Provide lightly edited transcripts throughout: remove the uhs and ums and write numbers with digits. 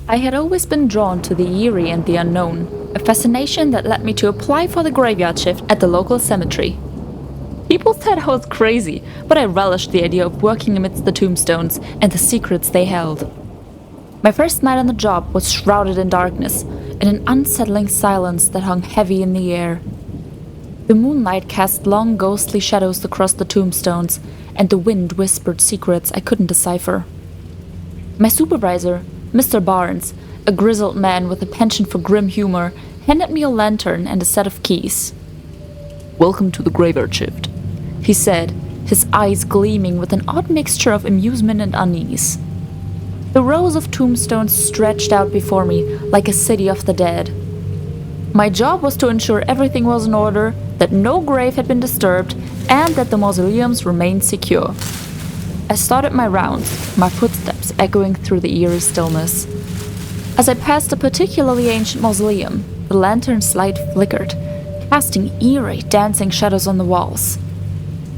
I had always been drawn to the eerie and the unknown, a fascination that led me to apply for the graveyard shift at the local cemetery. People said I was crazy, but I relished the idea of working amidst the tombstones and the secrets they held. My first night on the job was shrouded in darkness, in an unsettling silence that hung heavy in the air. The moonlight cast long ghostly shadows across the tombstones, and the wind whispered secrets I couldn't decipher. My supervisor, Mr. Barnes, a grizzled man with a penchant for grim humor, handed me a lantern and a set of keys. "Welcome to the graveyard shift," he said, his eyes gleaming with an odd mixture of amusement and unease. The rows of tombstones stretched out before me like a city of the dead. My job was to ensure everything was in order, that no grave had been disturbed, and that the mausoleums remained secure. I started my rounds, my footsteps echoing through the eerie stillness. As I passed a particularly ancient mausoleum, the lantern's light flickered, casting eerie, dancing shadows on the walls.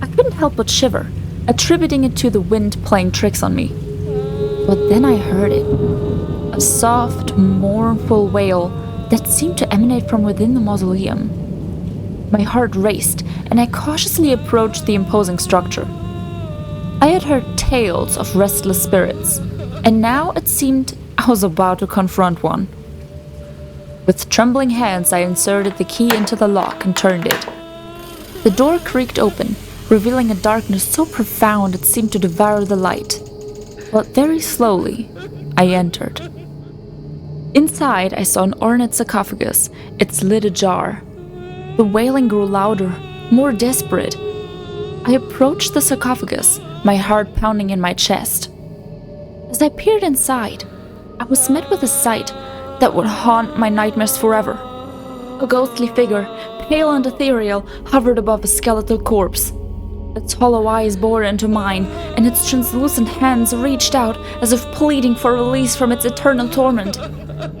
I couldn't help but shiver, attributing it to the wind playing tricks on me. But then I heard it, a soft, mournful wail that seemed to emanate from within the mausoleum. My heart raced, and I cautiously approached the imposing structure. I had heard tales of restless spirits, and now it seemed I was about to confront one. With trembling hands, I inserted the key into the lock and turned it. The door creaked open, revealing a darkness so profound it seemed to devour the light. But very slowly, I entered. Inside, I saw an ornate sarcophagus, its lid ajar. The wailing grew louder, more desperate. I approached the sarcophagus, my heart pounding in my chest. As I peered inside, I was met with a sight that would haunt my nightmares forever. A ghostly figure, pale and ethereal, hovered above a skeletal corpse. Its hollow eyes bored into mine, and its translucent hands reached out as if pleading for release from its eternal torment.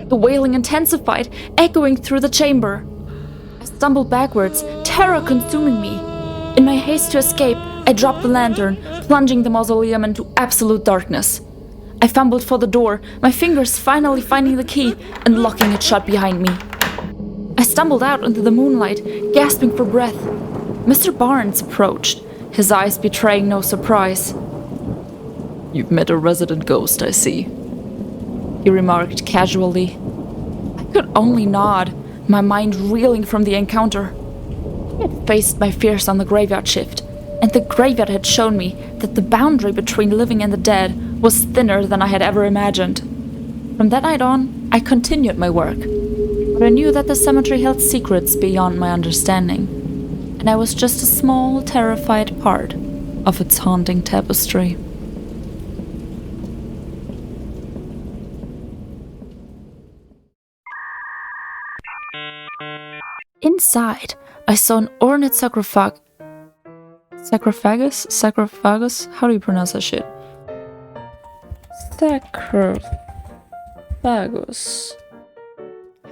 The wailing intensified, echoing through the chamber. I stumbled backwards, terror consuming me. In my haste to escape, I dropped the lantern, plunging the mausoleum into absolute darkness. I fumbled for the door, my fingers finally finding the key and locking it shut behind me. I stumbled out into the moonlight, gasping for breath. Mr. Barnes approached, his eyes betraying no surprise. "You've met a resident ghost, I see," he remarked casually. I could only nod, my mind reeling from the encounter. I had faced my fears on the graveyard shift, and the graveyard had shown me that the boundary between living and the dead was thinner than I had ever imagined. From that night on, I continued my work, but I knew that the cemetery held secrets beyond my understanding, and I was just a small, terrified part of its haunting tapestry. Inside, I saw an ornate sarcophagus? Sarcophagus? How do you pronounce that shit? Sarcophagus. How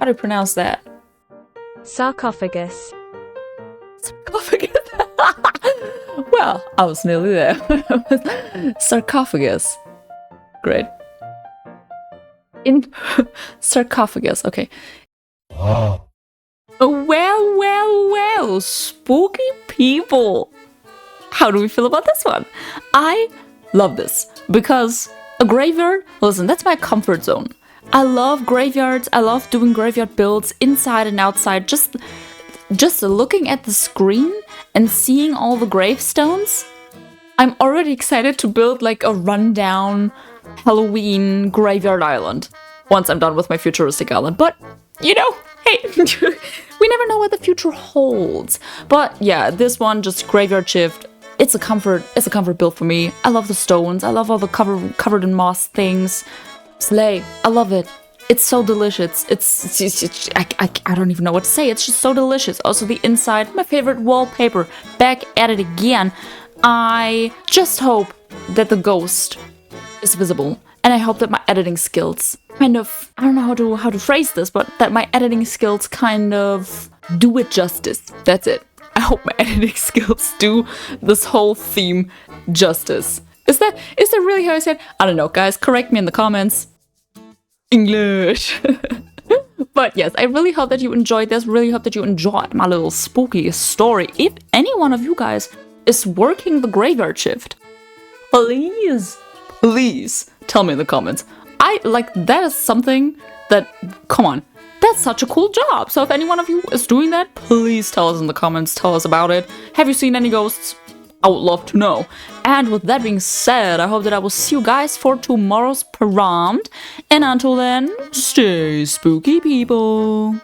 do you pronounce that? Sarcophagus. Sarcophagus. Well, I was nearly there. Sarcophagus. Great. In sarcophagus. Okay. Well, spooky people. How do we feel about this one? I love this because a graveyard, listen, that's my comfort zone. I love graveyards. I love doing graveyard builds inside and outside. Just looking at the screen and seeing all the gravestones. I'm already excited to build like a rundown Halloween graveyard island once I'm done with my futuristic island. But, you know, hey, we never know what the future holds. But yeah, this one, just graveyard shift. It's a comfort build for me. I love the stones. I love all the covered in moss things. Slay. I love it. It's so delicious. I don't even know what to say. It's just so delicious. Also the inside, my favorite wallpaper. Back at it again. I just hope that the ghost is visible. And I hope that my editing skills kind of, I don't know how to phrase this, but that my editing skills kind of do it justice. That's it. I hope my editing skills do this whole theme justice. Is that really how I said? I don't know, guys. Correct me in the comments. English. But yes, I really hope that you enjoyed this. Really hope that you enjoyed my little spooky story. If any one of you guys is working the graveyard shift, please tell me in the comments. That is something that, come on, that's such a cool job. So if any one of you is doing that, please tell us in the comments, tell us about it. Have you seen any ghosts? I would love to know. And with that being said, I hope that I will see you guys for tomorrow's prompt. And until then, stay spooky, people.